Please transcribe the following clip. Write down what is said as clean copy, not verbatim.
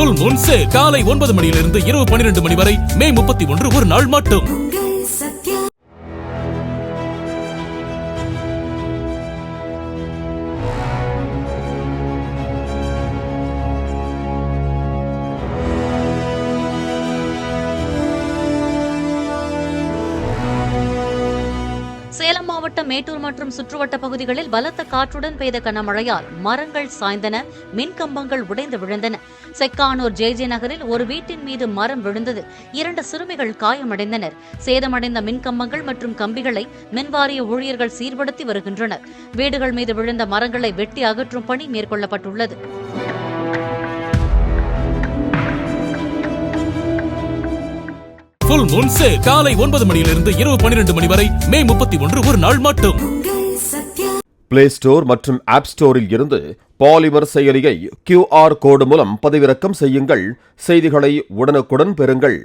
Full Moon sale காலை 9 மணியிலிருந்து இரவு 12 மணி வரை மே 31 ஒரு நாள் மட்டும். சேலம் மாவட்டம் மேட்டூர் மற்றும் சுற்றுவட்ட பகுதிகளில் பலத்த காற்றுடன் பெய்த கனமழையால் மரங்கள் சாய்ந்தன, மின்கம்பங்கள் உடைந்து விழுந்தன. செக்கானூர் ஜே நகரில் ஒரு வீட்டின் மீது மரம் விழுந்தது. 2 சிறுமிகள் காயமடைந்தனர். சேதமடைந்த மின்கம்பங்கள் மற்றும் கம்பிகளை மின்வாரிய ஊழியர்கள் சீர்படுத்தி வருகின்றனர். வீடுகள் மீது விழுந்த மரங்களை வெட்டி அகற்றும் பணி மேற்கொள்ளப்பட்டுள்ளது. ஃபுல் மூன் சேல் காலை 9 மணியிலிருந்து இரவு 12 மணி வரை மே 31 ஒரு நாள் மட்டும். பிளே ஸ்டோர் மற்றும் ஆப் ஸ்டோரில் இருந்து பாலிமர் செயலியை QR கோடு மூலம் பதிவிறக்கம் செய்யுங்கள். செய்திகளை உடனுக்குடன் பெறுங்கள்.